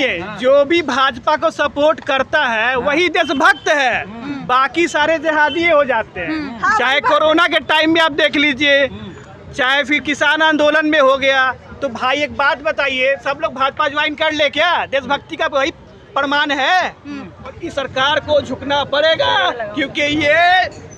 सुनिए, जो भी भाजपा को सपोर्ट करता है वही देशभक्त है, बाकी सारे जिहादी हो जाते हैं। चाहे कोरोना के टाइम में आप देख लीजिए, चाहे फिर किसान आंदोलन में हो गया। तो भाई एक बात बताइए, सब लोग भाजपा ज्वाइन कर ले क्या? देशभक्ति का वही प्रमाण है। और इस सरकार को झुकना पड़ेगा, क्योंकि ये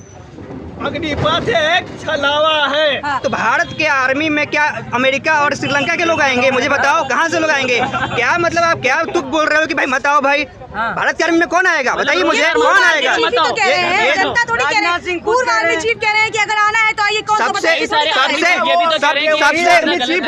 अग्निपथ एक छलावा है। हाँ। तो भारत के आर्मी में क्या अमेरिका और श्रीलंका के लोग आएंगे? मुझे बताओ, कहाँ से लोग आएंगे? क्या मतलब आप क्या तुक बोल रहे हो कि भाई मत आओ भाई? भारत के आर्मी में कौन आएगा? बताइए मुझे, कौन आएगा? जनता थोड़ी कह रहे हैं, पूर्व आर्मी चीफ कह रहे हैं कि अगर आना है तो आइए। कौन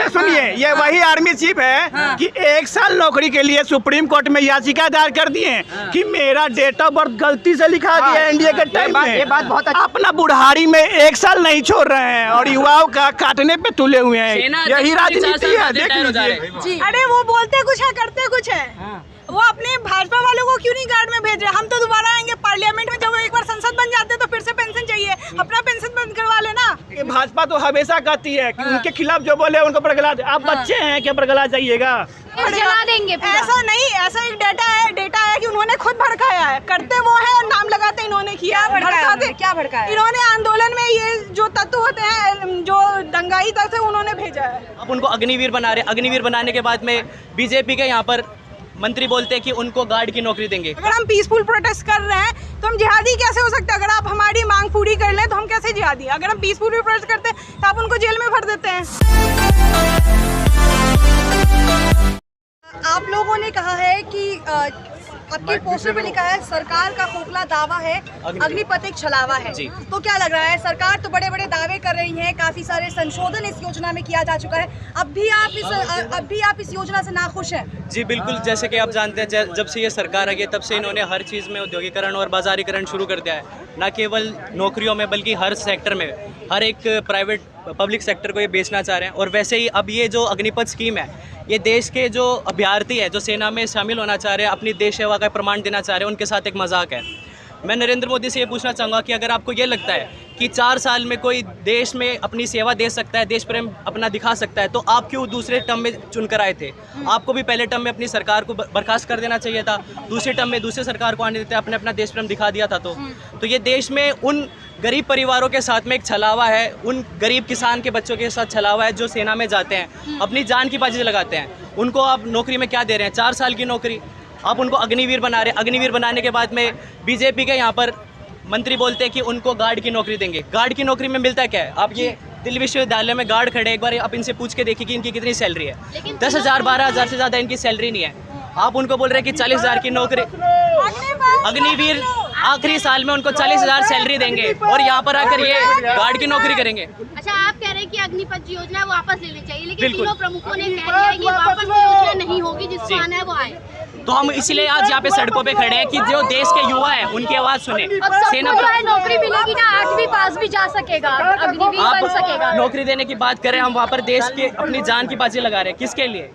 सुनिए, ये वही आर्मी चीफ है कि 1 साल नौकरी के लिए सुप्रीम कोर्ट में याचिका दायर कर दिए कि मेरा डेट ऑफ बर्थ गलती से लिखा गया है इंडिया के टाइम में। ये बात बहुत अपना बुढ़ारी में 1 साल नहीं छोड़ रहे हैं और युवाओं का काटने पे तुले हुए हैं। यही राजनीति है, देख लीजिए। अरे वो बोलते कुछ है, करते कुछ है। वो अपने भाजपा वालों को क्यों नहीं गार्ड में भेज रहे? हम तो दोबारा आएंगे पार्लियामेंट में, जब एक बार संसद बन जाते हैं तो फिर से पेंशन चाहिए, अपना पेंशन बंद करवा लेना। ये भाजपा तो हमेशा कहती है कि उनके खिलाफ जो बोले उनको बरगला दे। आप बच्चे हैं क्या बरगला जाइएगा? जला देंगे। ऐसा नहीं, ऐसा एक डेटा है कि उन्होंने खुद भड़काया है। करते वो है और नाम लगाते इन्होंने किया। भड़काते क्या भड़काया? इन्होंने आंदोलन में ये जो तत्व होते हैं, जो दंगाई तत्व, उन्होंने भेजा है। अब उनको अग्निवीर बना रहे। अग्निवीर बनाने के बाद में बीजेपी के यहाँ पर मंत्री बोलते हैं कि उनको गार्ड की नौकरी देंगे। अगर हम पीसफुल प्रोटेस्ट कर रहे हैं तो हम जिहादी कैसे हो सकते हैं? अगर आप हमारी मांग पूरी कर लें तो हम कैसे जिहादी? अगर हम पीसफुल प्रोटेस्ट करते हैं तो आप उनको जेल में भर देते हैं। आप लोगों ने कहा है कि आपके पोस्टर पे लिखा है सरकार का खोखला दावा है, अग्निपथ एक छलावा है। तो क्या लग रहा है? सरकार तो बड़े बड़े दावे कर रही है, काफी सारे संशोधन इस योजना में किया जा चुका है। अब भी आप इस योजना से नाखुश हैं? जी बिल्कुल, जैसे कि आप जानते हैं, जब से ये सरकार आई है तब से इन्होंने हर चीज़ में उद्योगीकरण और बाजारीकरण शुरू कर दिया है। न केवल नौकरियों में बल्कि हर सेक्टर में, हर एक प्राइवेट पब्लिक सेक्टर को ये बेचना चाह रहे हैं। और वैसे ही अब ये जो अग्निपथ स्कीम है, ये देश के जो अभ्यर्थी है, जो सेना में शामिल होना चाह रहे हैं, अपनी देश सेवा का प्रमाण देना चाह रहे हैं, उनके साथ एक मजाक है। मैं नरेंद्र मोदी से ये पूछना चाहूँगा कि अगर आपको ये लगता है कि 4 साल में कोई देश में अपनी सेवा दे सकता है, देश प्रेम अपना दिखा सकता है, तो आप क्यों दूसरे टर्म में चुनकर आए थे? आपको भी पहले टर्म में अपनी सरकार को बर्खास्त कर देना चाहिए था, दूसरे टर्म में दूसरे सरकार को आने देते, आपने अपना देश प्रेम दिखा दिया था। तो ये देश में उन गरीब परिवारों के साथ में एक छलावा है, उन गरीब किसान के बच्चों के साथ छलावा है जो सेना में जाते हैं, अपनी जान की बाजी लगाते हैं। उनको आप नौकरी में क्या दे रहे हैं? 4 साल की नौकरी। आप उनको अग्निवीर बना रहे हैं। अग्निवीर बनाने के बाद में बीजेपी के यहाँ पर मंत्री बोलते हैं कि उनको गार्ड की नौकरी देंगे। गार्ड की नौकरी में मिलता क्या है? आप ये दिल्ली विश्वविद्यालय में गार्ड खड़े, एक बार आप इनसे पूछ के देखिए कि इनकी कितनी सैलरी है। 10,000 12,000 से ज़्यादा इनकी सैलरी नहीं है। आप उनको बोल रहे हैं कि 40,000 की नौकरी। अग्निवीर आखिरी साल में उनको 40,000 सैलरी देंगे और यहाँ पर आकर ये गार्ड की नौकरी करेंगे। अच्छा, आप कह रहे हैं कि अग्निपथ योजना वापस ले लेनी चाहिए, लेकिन तीनों प्रमुखों ने कह दिया है कि वापस योजना नहीं होगी, जिसको आना है वो आए। तो हम इसलिए आज यहाँ पे सड़कों पे खड़े हैं कि जो देश के युवा हैं उनकी आवाज़ सुने। सेना पर नौकरी मिलेगी ना, 8वीं पास भी जा सकेगा, अग्निवीर बन सकेगा। नौकरी देने की बात करें, हम वहाँ पर देश के अपनी जान की बाजी लगा रहे हैं। किसके लिए?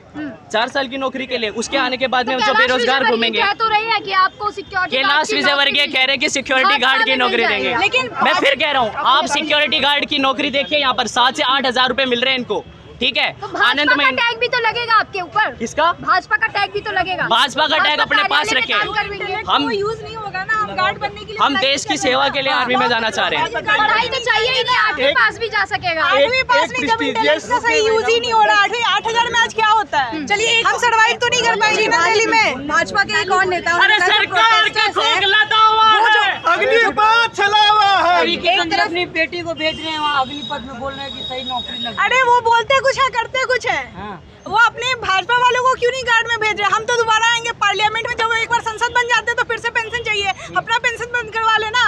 4 साल की नौकरी के लिए। उसके आने के बाद में जो बेरोजगार घूमेंगे। कह तो रही है कि आपको सिक्योरिटी, कैलाश विजयवर्गीय कह रहे हैं कि सिक्योरिटी गार्ड की नौकरी देंगे। लेकिन मैं फिर कह रहा हूँ, आप सिक्योरिटी गार्ड की नौकरी देखिए, यहाँ पर 7 से 8,000 रुपए मिल रहे हैं इनको, ठीक है? तो भाजपा का टैग भी तो लगेगा आपके ऊपर। किसका? भाजपा का टैग भी तो लगेगा। भाजपा का टैग अपने पास रखे। हम यूज नहीं होगा ना, हम गार्ड बनने के लिए, हम देश की सेवा के लिए आर्मी में जाना चाह रहे हैं। पढ़ाई तो चाहिए ही नहीं, 8वीं पास भी जा सकेगा। 8वीं पास में जब इंटेलेक्ट का सही यूज ही नहीं हो रहा। 8,000 में आज क्या होता है? चलिए, हम सर्वाइव तो नहीं कर पाएंगे ना दिल्ली में। भाजपा के एक और नेता, अरे सरकार का खोखला दावा है, अग्निपथ छलावा है। अपनी बेटी को भेज रहे हैं वहाँ अग्निपथ में, बोल रहे हैं कि सही नौकरी लग। अरे वो बोलते कुछ है, करते कुछ है। वो अपने भाजपा वालों को क्यों नहीं गार्ड में भेज रहे? हम तो दोबारा आएंगे पार्लियामेंट में, जब एक बार संसद बन जाते हैं तो फिर से पेंशन चाहिए, अपना पेंशन बंद करवा लेना।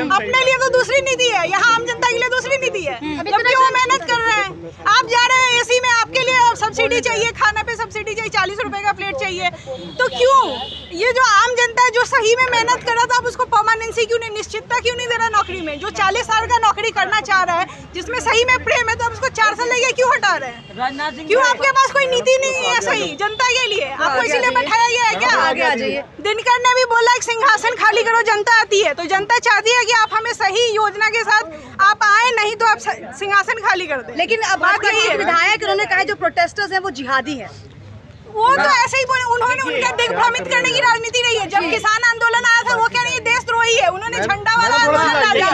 अपने लिए तो दूसरी नीति है, यहाँ आम जनता के लिए दूसरी नीति है, जबकि वो मेहनत कर रहे हैं। आप जा रहे हैं एसी में, आपके लिए सब्सिडी चाहिए, खाने पे सब्सिडी चाहिए, 40 रुपए का प्लेट चाहिए। तो क्यों ये जो आम जनता है, जो सही में मेहनत कर रहा था, आप उसको परमानेंसी क्यों नहीं, निश्चितता क्यों नहीं दे रहा नौकरी में? जो 40 साल का नौकरी करना चाह रहा है, जिसमें सही में प्रेम है, तो आप उसको 4 साल लेके क्यों हटा रहे हैं? क्यों आपके पास कोई नीति नहीं है सही जनता के लिए? आपको इसीलिए बैठाया गया है क्या? आगे आ जाइए। दिनकर ने भी बोला कि सिंहासन खाली करो, जनता आती है। तो जनता चाहती है कि आप हमें सही योजना के साथ आप आए, नहीं तो आप सिंहासन खाली कर दें। लेकिन अब बात यही है, विधायक उन्होंने कहा जो प्रोटेस्टर्स हैं वो जिहादी हैं। वो तो ऐसे ही बोले, उन्होंने उनके दिग्भ्रमित करने की राजनीति नहीं है। जब किसान आंदोलन आया था वो कह रही है देशद्रोही है, उन्होंने झंडा वाला आंदोलन डाला।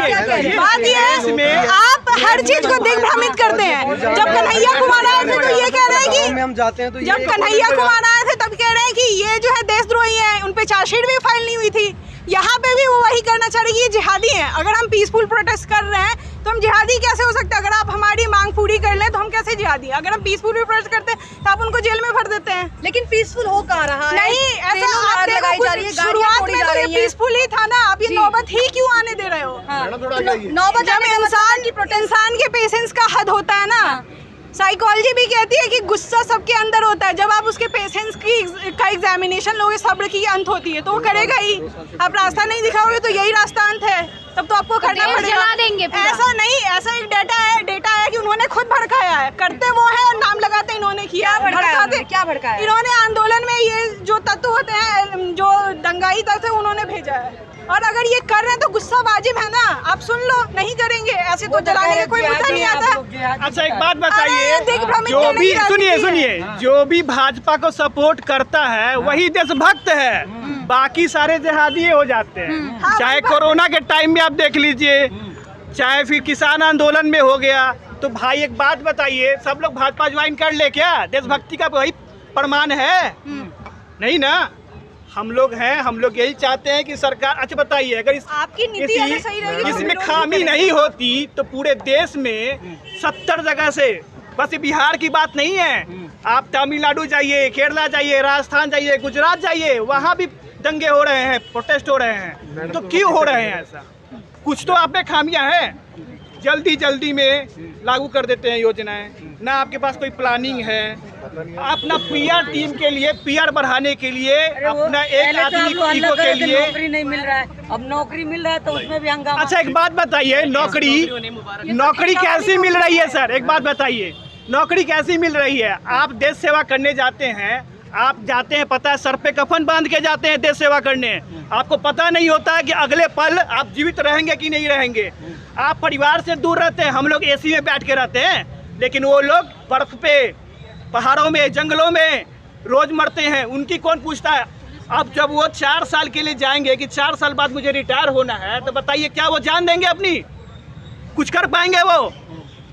बात ये है आप हर चीज को दिग्भ्रमित करते हैं। जब कन्हैया कुमार आए थे तो ये कह रहे हैं कि जब कन्हैया कुमार आए थे तब कह रहे हैं कि ये जो है देशद्रोही है, उन पे चार्जशीट भी फाइल नहीं हुई थी। यहाँ पे भी वो वही करना चाह रही है, ये जिहादी हैं। अगर हम पीसफुल प्रोटेस्ट कर रहे हैं तो हम जिहादी कैसे हो सकते हैं? अगर आप हमारी मांग पूरी कर लें तो हम कैसे जिहादी हैं? अगर हम पीसफुल प्रोटेस्ट करते हैं तो आप उनको जेल में भर देते हैं। लेकिन पीसफुल हो कहाँ रहा है? नहीं, ऐसा आप देखो शुरुआत में तो ये पीसफुल ही था ना, आप ये नौबत ही क्यों आने दे रहे हो? नौबत जब इंसान के पेशेंस का हद होता है ना, साइकोलॉजी भी कहती है कि गुस्सा सबके अंदर होता है। जब आप उसके पेशेंस का एग्जामिनेशन लोगे, सब्र की अंत होती है, तो वो करेगा ही। आप रास्ता नहीं दिखाओगे तो यही रास्ता अंत है, तब तो आपको करना पड़ेगा। ऐसा नहीं, ऐसा एक डेटा है कि उन्होंने खुद भड़काया है। करते वो है और नाम लगाते इन्होंने किया। क्या भड़काया? इन्होंने आंदोलन में ये जो तत्व होते हैं, जो दंगाई तत्व, उन्होंने भेजा है। और अगर ये कर रहे हैं तो गुस्सा वाजिब है ना, आप सुन लो। नहीं करेंगे ऐसे तो जलाने का कोई मुद्दा नहीं आता। अच्छा एक बात बताइए, जो भी सुनिए जो भी भाजपा को सपोर्ट करता है वही देशभक्त है, बाकी सारे जिहादी हो जाते हैं। चाहे कोरोना के टाइम में आप देख लीजिए, चाहे फिर किसान आंदोलन में हो गया। तो भाई एक बात बताइए, सब लोग भाजपा ज्वाइन कर ले क्या? देशभक्ति का वही प्रमाण है? नहीं ना। हम लोग हैं, हम लोग यही चाहते हैं कि सरकार। अच्छा बताइए, अगर आपकी नीति अगर सही रहेगी तो इसमें खामी नहीं होती तो पूरे देश में 70 जगह से, बस बिहार की बात नहीं है, आप तमिलनाडु जाइए, केरला जाइए, राजस्थान जाइए, गुजरात जाइए, वहाँ भी दंगे हो रहे हैं, प्रोटेस्ट हो रहे हैं। तो क्यों हो रहे हैं ऐसा? कुछ तो आप में खामियां हैं। जल्दी में लागू कर देते हैं योजनाएं, ना आपके पास कोई प्लानिंग है। अपना पीआर टीम के लिए, पीआर बढ़ाने के लिए, अपना एक आदमी ईगो के लिए। नौकरी नहीं मिल रहा है, अब नौकरी मिल रहा है तो उसमें भी हंगामा। अच्छा एक बात बताइए, नौकरी कैसी मिल रही है सर? एक बात बताइए, नौकरी कैसी मिल रही है? आप देश सेवा करने जाते हैं, आप जाते हैं, पता है सर पे कफन बांध के जाते हैं देश सेवा करने। आपको पता नहीं होता है कि अगले पल आप जीवित रहेंगे कि नहीं रहेंगे। आप परिवार से दूर रहते हैं, हम लोग एसी में बैठ के रहते हैं, लेकिन वो लोग बर्फ पे, पहाड़ों में, जंगलों में रोज मरते हैं। उनकी कौन पूछता है? अब जब वो 4 साल के लिए जाएंगे कि 4 साल बाद मुझे रिटायर होना है, तो बताइए क्या वो जान देंगे अपनी? कुछ कर पाएंगे वो?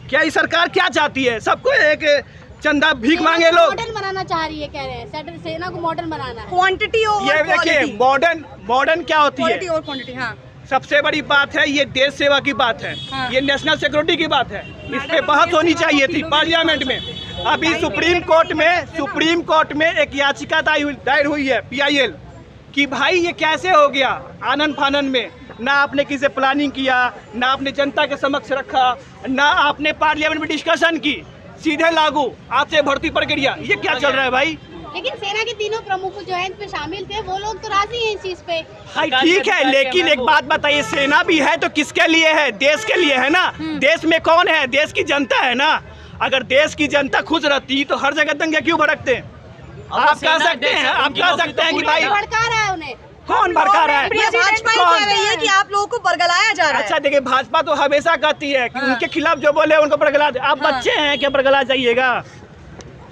क्या ये सरकार क्या चाहती है? सबको एक चंदा भीख मांगे लोग। मॉडर्न बनाना चाह रही है, कह रहे हैं सेना को मॉडर्न बनाना है। क्वांटिटी और ये देखिए, मॉडर्न क्या होती है? क्वालिटी और क्वांटिटी। हाँ, सबसे बड़ी बात है ये देश सेवा की बात है। ये नेशनल सिक्योरिटी की बात है। इस पे बहस होनी चाहिए थी पार्लियामेंट में। अभी सुप्रीम कोर्ट में एक याचिका दायर हुई है PIL कि भाई ये कैसे हो गया आनन फानन में? ना आपने किसी प्लानिंग किया, ना आपने जनता के समक्ष रखा, ना आपने पार्लियामेंट में डिस्कशन की, सीधे लागू, आज से भर्ती प्रक्रिया। ये क्या चल रहा है भाई? लेकिन सेना के तीनों प्रमुख जो है इसमें शामिल थे, वो लोग तो राजी हैं इस चीज पे। भाई ठीक है, लेकिन एक बात बताइए, सेना भी है तो किसके लिए है? देश के लिए है ना। देश में कौन है? देश की जनता है ना। अगर देश की जनता खुश रहती तो हर जगह दंगे क्यों भड़कते? आप कह सकते हैं कि भाई भड़का रहा है उन्हें। कौन भड़का रहा है? भाजपा कह रही है कि आप लोगों को बरगलाया जा रहा है। अच्छा देखिए, भाजपा तो हमेशा कहती है कि उनके खिलाफ जो बोले उनको बरगला दे। आप बच्चे हैं क्या बरगला जाइएगा?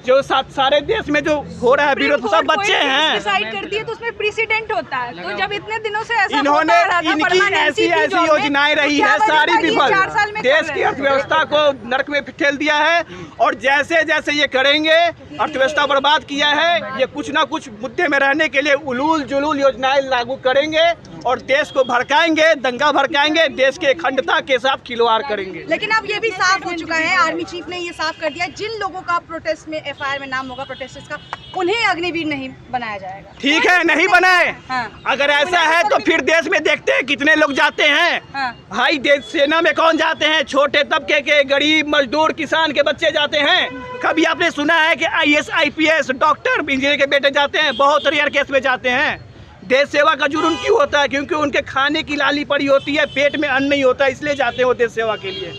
जो सारे देश में जो हो रहा है विरोध, सब बच्चे हैं। डिसाइड कर दिए तो उसमें प्रेसिडेंट होता है। तो जब इतने दिनों से ऐसा इन्होंने इनकी ऐसी योजनाएं रही है सारी विफल, देश की अर्थव्यवस्था को नरक में ठेल दिया है। और जैसे जैसे ये करेंगे, अर्थव्यवस्था बर्बाद किया है। ये कुछ ना कुछ मुद्दे में रहने के लिए उलूल जुलूल योजनाएं लागू करेंगे और देश को भड़काएंगे, दंगा भड़काएंगे, देश के अखंडता के साथ खिलवाड़ करेंगे। लेकिन अब ये भी साफ हो चुका है, आर्मी चीफ ने ये साफ कर दिया, जिन लोगों का प्रोटेस्ट में FIR में नाम होगा प्रोटेस्टर्स का, उन्हें अग्निवीर नहीं बनाया जाएगा। ठीक है, नहीं बनाए। हाँ। अगर ऐसा है तो फिर देश में देखते हैं कितने लोग जाते हैं। हाँ। भाई देश सेना में कौन जाते हैं? छोटे तबके के, गरीब, मजदूर, किसान के बच्चे जाते हैं। कभी आपने सुना है कि IAS IPS डॉक्टर इंजीनियर के बेटे जाते हैं? बहुत रेयर केस में जाते हैं। देश सेवा का जुर्म क्यों होता है? क्योंकि उनके खाने की लाली पड़ी होती है, पेट में अन्न नहीं होता, इसलिए जाते हैं वो देश सेवा के लिए।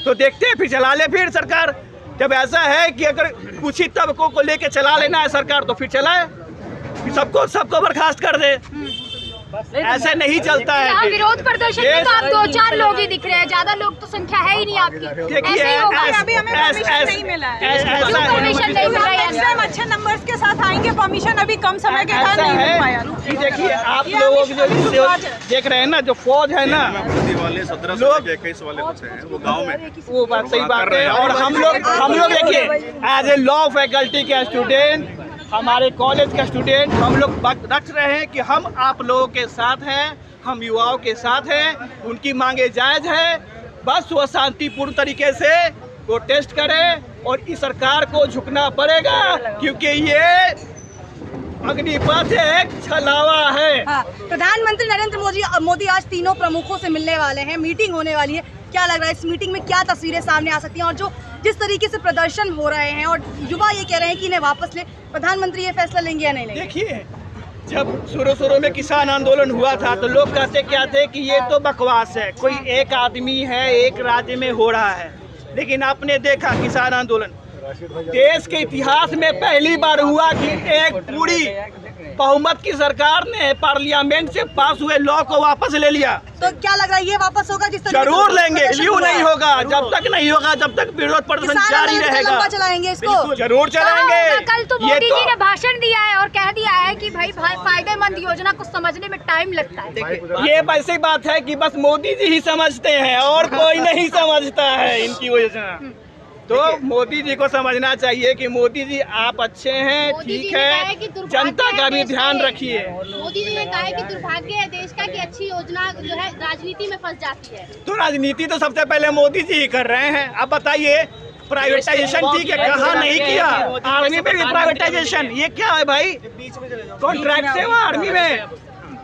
तो देखते हैं, फिर चला ले फिर सरकार। जब ऐसा है कि अगर कुछ ही तबकों को लेके चला लेना है सरकार, तो फिर चलाए, सबको बर्खास्त कर दे। ऐसे नहीं चलता यहाँ है। विरोध प्रदर्शन में तो आप 2-4 लोग ही दिख रहे हैं, ज्यादा लोग तो संख्या है ही नहीं आपकी। देखिए ऐसे ही होगा। अभी हमें परमिशन नहीं मिला है। क्यों परमिशन नहीं मिल रहा है? नेक्स्ट टाइम अच्छे नंबर्स के साथ आएंगे, परमिशन अभी कम समय के कारण ऐसा नहीं मिल पाया। है कि देखिए आप लोग जो देख रहे हैं ना, जो फौज है ना, वाले 17 से लेके 21 वाले होते हैं वो गांव में, वो बात सही बात है। और हम लोग देखिए एज ए लॉ फैकल्टी के स्टूडेंट, हमारे कॉलेज का स्टूडेंट, हम लोग रख रहे हैं कि हम आप लोगों के साथ हैं, हम युवाओं के साथ हैं। उनकी मांगे जायज है, बस वो शांतिपूर्ण तरीके से प्रोटेस्ट करें और इस सरकार को झुकना पड़ेगा, क्योंकि ये अग्निपथ एक छलावा है। हाँ, प्रधानमंत्री नरेंद्र मोदी आज तीनों प्रमुखों से मिलने वाले हैं, मीटिंग होने वाली है। क्या लग रहा है इस मीटिंग में क्या तस्वीरें सामने आ सकती हैं, और जो जिस तरीके से प्रदर्शन हो रहे हैं और युवा ये कह रहे हैं कि इन्हें वापस ले, प्रधानमंत्री ये फैसला लेंगे या नहीं लेंगे? देखिए, जब शुरू में किसान आंदोलन हुआ था तो लोग कहते क्या थे कि ये तो बकवास है, कोई एक आदमी है, एक राज्य में हो रहा है। लेकिन आपने देखा किसान आंदोलन देश के इतिहास में पहली बार हुआ कि एक पूरी बहुमत की सरकार ने पार्लियामेंट से पास हुए लॉ को वापस ले लिया। तो क्या लग रहा है ये वापस होगा जिस तरीके से जरूर लेंगे, प्रदर्शन क्यों हो रहा नहीं है? होगा? जब तक नहीं होगा जब तक विरोध प्रदर्शन किसान जारी आंदोलन रहेगा। लंबा चलाएंगे इसको? जरूर चलाएंगे। कल तो मोदी जी ने भाषण दिया है और कह दिया है कि भाई फायदेमंद योजना को समझने में टाइम लगता है। ये वैसी बात है कि बस मोदी जी ही समझते हैं और कोई नहीं समझता है इनकी योजना। तो मोदी जी को समझना चाहिए कि मोदी जी आप अच्छे हैं, मोदी जी ठीक ने कहा है है, कि दुर्भाग्य जनता का है भी देश ध्यान के। रखिए। मोदी जी ने कहा है कि दुर्भाग्य है देश का कि अच्छी योजना जो है राजनीति में फंस जाती है। तो राजनीति तो सबसे पहले मोदी जी ही कर रहे हैं। अब बताइए, प्राइवेटाइजेशन ठीक है, कहाँ नहीं किया? आर्मी में भी प्राइवेटाइजेशन, ये क्या है भाई? कॉन्ट्रैक्ट सेवा आर्मी में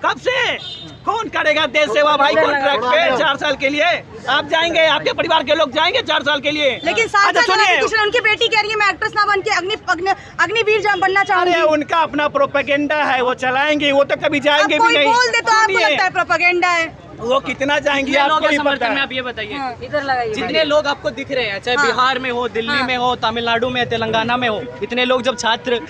कब से? कौन करेगा देश सेवा भाई कॉन्ट्रैक्ट पे 4 साल के लिए? आप जाएंगे, आपके परिवार के लोग जाएंगे 4 साल के लिए? लेकिन अच्छा, सुनिए, उनकी बेटी कह रही है मैं एक्ट्रेस ना बन के अग्निवीर बनना चाहूंगी। अरे उनका अपना प्रोपेगेंडा है, वो चलाएंगे, वो तो कभी जाएंगे अब भी कोई नहीं। बोल दे तो आपको सुनिए, लगता है प्रोपेगेंडा है? वो कितना जाएंगे आपको ही पता है। आप ये बताइए, इधर लगाइए जितने लोग आपको दिख रहे हैं, चाहे बिहार में हो, दिल्ली में हो, तमिलनाडु में, तेलंगाना में हो, इतने लोग जब छात्र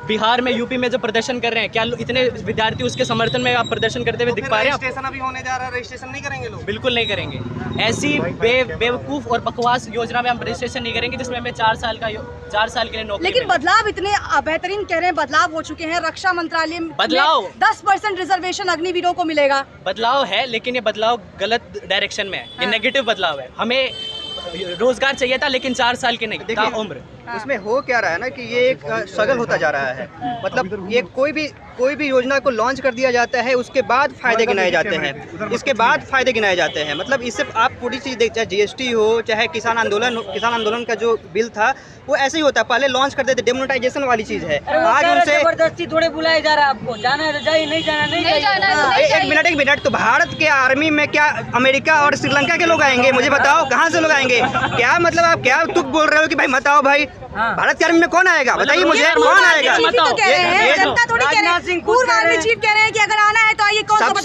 बिहार में, यूपी में जब प्रदर्शन कर रहे हैं, क्या इतने विद्यार्थी उसके समर्थन में आप प्रदर्शन करते हुए दिख पा रहे हैं? रजिस्ट्रेशन अभी होने जा रहा है, रजिस्ट्रेशन नहीं करेंगे लोग? बिल्कुल नहीं करेंगे। ऐसी बेवकूफ और बकवास योजना में हम रजिस्ट्रेशन नहीं करेंगे जिसमें हमें 4 साल के लिए नौकरी लेकिन मिले। बदलाव इतने बेहतरीन कह रहे हैं, बदलाव हो चुके हैं। रक्षा मंत्रालय में बदलाव? 10% रिजर्वेशन अग्निवीरों को मिलेगा। बदलाव है, लेकिन ये बदलाव गलत डायरेक्शन में है। ये नेगेटिव बदलाव है। हमें रोजगार चाहिए था, लेकिन 4 साल के नहीं, ताउम्र। उसमें हो क्या रहा है ना कि ये एक स्ट्रगल होता जा रहा है। मतलब ये कोई भी योजना को लॉन्च कर दिया जाता है, उसके बाद फायदे गिनाए जाते हैं, इसके बाद फायदे गिनाए जाते हैं। मतलब इससे आप पूरी चीज़ देख, चाहे जीएसटी हो, चाहे किसान आंदोलन का जो बिल था, वो ऐसे ही होता है। पहले लॉन्च कर देते, डेमोनेटाइजेशन वाली चीज़ है। आज उनसे जबरदस्ती थोड़े बुलाया जा रहा है आपको, जाना है तो जाइए, नहीं जाना नहीं जाइए। एक मिनट, तो भारत के आर्मी में क्या अमेरिका और श्रीलंका के लोग आएंगे? मुझे बताओ, कहाँ से लोग आएंगे? क्या मतलब आप क्या तुक बोल रहे हो कि भाई मत आओ भाई? भारत के आर्मी में कौन आएगा? बताइए मुझे, कौन आएगा? जनता थोड़ी कह रहे हैं, पूर्व आर्मी चीफ कह रहे हैं कि अगर आना है तो आइए। कौन सा आर्मी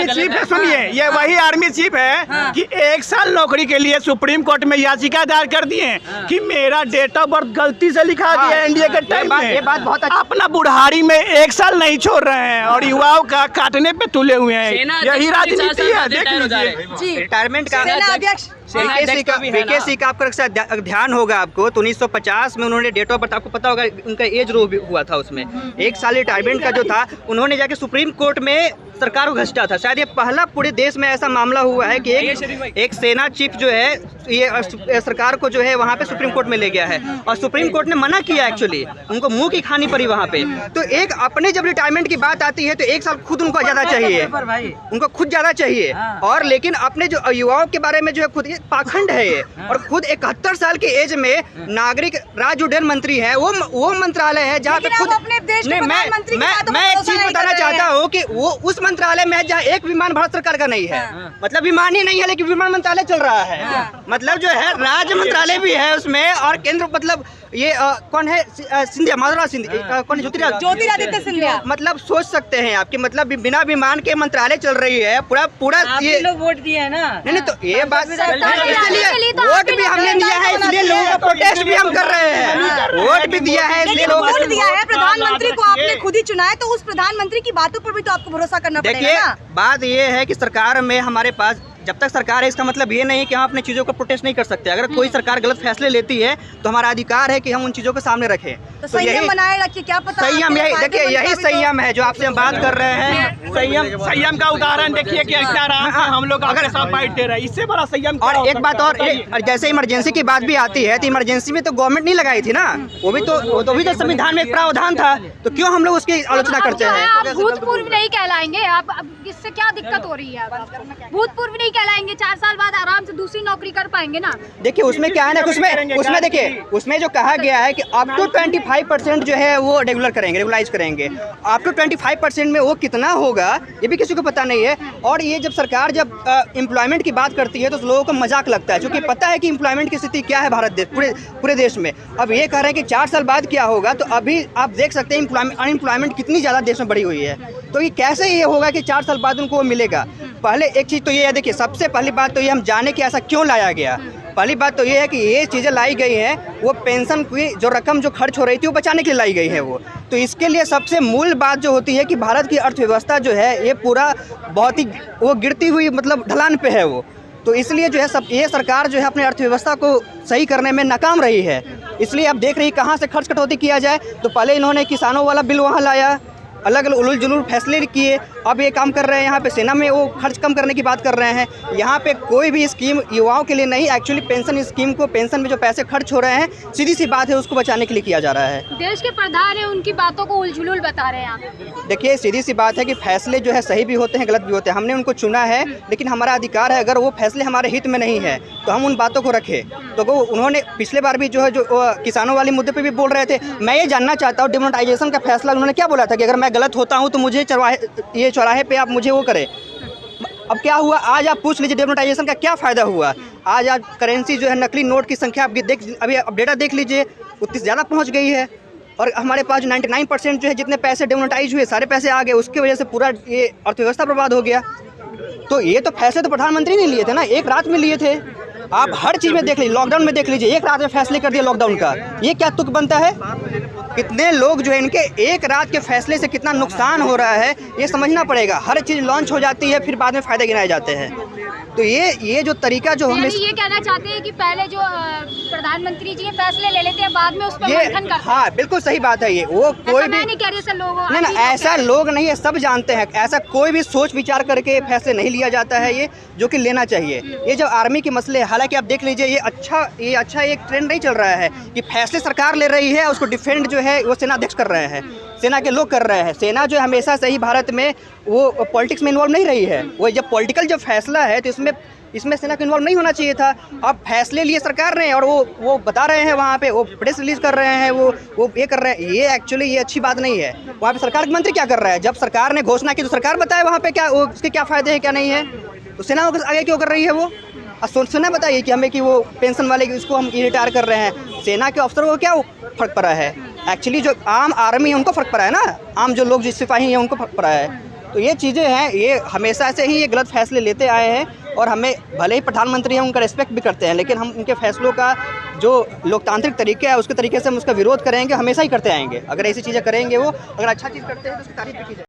चीफ है, सुनिए, ये वही आर्मी चीफ है कि 1 साल नौकरी के लिए सुप्रीम कोर्ट में याचिका दायर कर दिए कि मेरा डेट ऑफ बर्थ गलती से लिखा गया एनडीए के टाइम में। ये बात बहुत अपना बुढ़ारी में 1 साल नहीं छोड़ रहे हैं और युवाओं का काटने पे तुले हुए हैं। यही राजनीति है, देख लीजिए। रिटायरमेंट का अध्यक्ष वीकेसी का आपका अक्सर ध्यान होगा आपको, तो 1950 में उन्होंने डेट ऑफ बर्थ, आपको पता होगा उनका एज रो हुआ था उसमें। 1 साल रिटायरमेंट का जो था, उन्होंने जाके सुप्रीम कोर्ट में सरकार को घसीटा था। शायद ये पहला पूरे देश में ऐसा मामला हुआ है कि एक सेना चीफ जो है ये सरकार को जो है वहाँ पे सुप्रीम कोर्ट में ले गया है और सुप्रीम कोर्ट ने मना किया। एक्चुअली उनको मुंह की खानी पड़ी वहाँ पे। तो एक अपने जब रिटायरमेंट की बात आती है तो 1 साल खुद उनको ज़्यादा चाहिए, उनको खुद ज़्यादा चाहिए। और लेकिन अपने जो युवाओं के बारे में जो है खुद ये पाखंड है ये। और खुद 71 साल के एज में नागरिक राज्य उड्डयन मंत्री है, वो मंत्रालय है जहाँ पे खुद अपने देश के प्रधानमंत्री मैं एक चीज बताना चाहता हूँ कि वो उस मंत्रालय में जहाँ एक विमान भारत सरकार का नहीं है, मतलब विमान ही नहीं है लेकिन विमान मंत्रालय चल रहा है। मतलब जो है राज्य मंत्रालय भी है उसमें और केंद्र, मतलब ये कौन है? सिंधिया, माधवराज सिंधिया, कौन है? ज्योतिरादित्य सिंधिया। मतलब सोच सकते हैं आपके, मतलब बिना विमान के मंत्रालय चल रही है पूरा ये लोग वोट दिए है ना। नहीं तो ये बात, इसलिए वोट भी हमने दिया है, इसलिए लोगों का प्रोटेस्ट भी हम कर रहे हैं। वोट भी दिया है इसलिए वोट दिया है, प्रधानमंत्री को आपने खुद ही चुना है, तो उस प्रधानमंत्री की बातों पर भी तो आपको भरोसा करना पड़ेगा देखिए ना। बात ये है कि सरकार में हमारे पास जब तक सरकार है, इसका मतलब ये नहीं है कि हम अपने चीज़ों को प्रोटेस्ट नहीं कर सकते। अगर कोई सरकार गलत फैसले लेती है तो हमारा अधिकार है कि हम उन चीज़ों को सामने रखें। तो संयम बनाए रखिए, क्या पता संयम यही, देखिए यही संयम है जो आपसे हम बात कर रहे हैं। संयम का उदाहरण देखिए कि इतना आराम से हम लोग अगर साथ बाइट दे रहे हैं, इससे बड़ा संयम क्या और हो एक बात सकता है? और जैसे इमरजेंसी की बात भी आती है तो इमरजेंसी में तो गवर्नमेंट नहीं लगाई थी ना, वो भी तो संविधान में एक प्रावधान था, तो क्यों हम लोग उसकी आलोचना करते हैं? आप भूतपूर्व नहीं कहलाएंगे, आप इससे क्या दिक्कत हो रही है? भूतपूर्व नहीं कहलाएंगे, 4 साल बाद आराम से दूसरी नौकरी कर पाएंगे ना। देखिए उसमें क्या है ना, उसमें देखिए उसमें जो कहा गया है कि अप टू 25% जो है वो रेगुलाइज करेंगे। अप टू 25% में वो कितना होगा ये भी किसी को पता नहीं है। और ये जब सरकार जब एम्प्लॉयमेंट की बात करती है तो लोगों को मजाक लगता है, क्योंकि पता है कि एम्प्लॉयमेंट की स्थिति क्या है भारत देश पूरे देश में। अब ये कह रहे हैं कि 4 साल बाद क्या होगा, तो अभी आप देख सकते हैं अनएम्प्लॉयमेंट कितनी ज़्यादा देश में बढ़ी हुई है। तो ये कैसे ये होगा कि 4 साल बाद उनको मिलेगा? पहले एक चीज़ तो ये है, देखिए सबसे पहली बात तो ये हम जाने कि ऐसा क्यों लाया गया। पहली बात तो ये है कि ये चीज़ें लाई गई हैं, वो पेंशन की जो रकम जो खर्च हो रही थी वो बचाने के लिए लाई गई है वो। तो इसके लिए सबसे मूल बात जो होती है कि भारत की अर्थव्यवस्था जो है ये पूरा बहुत ही वो गिरती हुई मतलब ढलान पे है वो। तो इसलिए जो है ये सरकार जो है अपनी अर्थव्यवस्था को सही करने में नाकाम रही है। इसलिए अब देख रही कहाँ से खर्च कटौती किया जाए। तो पहले इन्होंने किसानों वाला बिल वहाँ लाया, अलग अलग उलझ जुलूल फैसले किए। अब ये काम कर रहे हैं यहाँ पे सेना में वो खर्च कम करने की बात कर रहे हैं। यहाँ पे कोई भी स्कीम युवाओं के लिए नहीं, एक्चुअली पेंशन स्कीम को, पेंशन में जो पैसे खर्च हो रहे हैं सीधी सी बात है उसको बचाने के लिए किया जा रहा है। देश के प्रधान है, उनकी बातों को उलझुल बता रहे हैं आप। देखिए सीधी सी बात है कि फैसले जो है सही भी होते हैं गलत भी होते हैं। हमने उनको चुना है, लेकिन हमारा अधिकार है, अगर वो फैसले हमारे हित में नहीं है तो हम उन बातों को रखें। तो वो उन्होंने पिछले बार भी जो है जो किसानों वाले मुद्दे पे भी बोल रहे थे। मैं ये जानना चाहता हूँ डिमोनेटाइजेशन का फैसला उन्होंने क्या बोला था कि अगर मैं गलत होता हूँ तो मुझे चौराहे पे आप मुझे वो करें। अब क्या हुआ, आज आप पूछ लीजिए डिमोनेटाइजेशन का क्या फ़ायदा हुआ। आज करेंसी जो है नकली नोट की संख्या आप अभी डेटा देख लीजिए उतनी ज़्यादा पहुँच गई है। और हमारे पास जो 99% जो है जितने पैसे डिमोनेटाइज हुए सारे पैसे आ गए, उसकी वजह से पूरा ये अर्थव्यवस्था बर्बाद हो गया। तो ये तो फैसले तो प्रधानमंत्री ने लिए थे ना, एक रात में लिए थे। आप हर चीज़ में देख लीजिए, लॉकडाउन में देख लीजिए, एक रात में फैसले कर दिया लॉकडाउन का। ये क्या तुक बनता है? कितने लोग जो है इनके एक रात के फैसले से कितना नुकसान हो रहा है ये समझना पड़ेगा। हर चीज़ लॉन्च हो जाती है फिर बाद में फ़ायदे गिनाए जाते हैं। तो ये जो तरीका जो हम ये कहना चाहते हैं कि पहले जो प्रधानमंत्री जी फैसले ले लेते हैं, बाद में उस पर मंथन करते हैं। हाँ बिल्कुल सही बात है। ये वो कोई भी नहीं कह रहे सर, लोग नहीं ऐसा लोग नहीं है, सब जानते हैं। ऐसा कोई भी सोच विचार करके फैसले नहीं लिया जाता है ये, जो कि लेना चाहिए। ये जो आर्मी के मसले, हालांकि आप देख लीजिए ये अच्छा एक ट्रेंड नहीं चल रहा है कि फैसले सरकार ले रही है, उसको डिफेंड जो है वो सेना अध्यक्ष कर रहे हैं, सेना के लोग कर रहे हैं। सेना जो हमेशा से ही भारत में वो पॉलिटिक्स में इन्वॉल्व नहीं रही है। वो जब पॉलिटिकल जो फैसला है तो इसमें सेना को इन्वॉल्व नहीं होना चाहिए था। अब फैसले लिए सरकार ने और वो बता रहे हैं वहाँ पे, वो प्रेस रिलीज कर रहे हैं, वो ये कर रहे हैं। ये एक्चुअली ये अच्छी बात नहीं है। वहाँ पे सरकार के मंत्री क्या कर रहा है? जब सरकार ने घोषणा की तो सरकार बताए वहाँ पे क्या उसके क्या फ़ायदे हैं क्या नहीं है। तो सेना आगे क्यों कर रही है वो? सेना बताइए कि हमें कि वो पेंशन वाले उसको हम रिटायर कर रहे हैं। सेना के अफसरों को क्या फ़र्क पड़ा है? एक्चुअली जो आम आर्मी है उनको फ़र्क पड़ा है ना, आम जो लोग जो सिपाही हैं उनको फ़र्क पड़ा है। तो ये चीज़ें हैं, ये हमेशा से ही ये गलत फैसले लेते आए हैं। और हमें भले ही प्रधानमंत्री हैं उनका रिस्पेक्ट भी करते हैं, लेकिन हम उनके फैसलों का जो लोकतांत्रिक तरीका है उसके तरीके से हम उसका विरोध करेंगे, हमेशा ही करते आएंगे। अगर ऐसी चीज़ें करेंगे वो, अगर अच्छा चीज़ करते हैं तो उसकी तारीफ भी की जाए।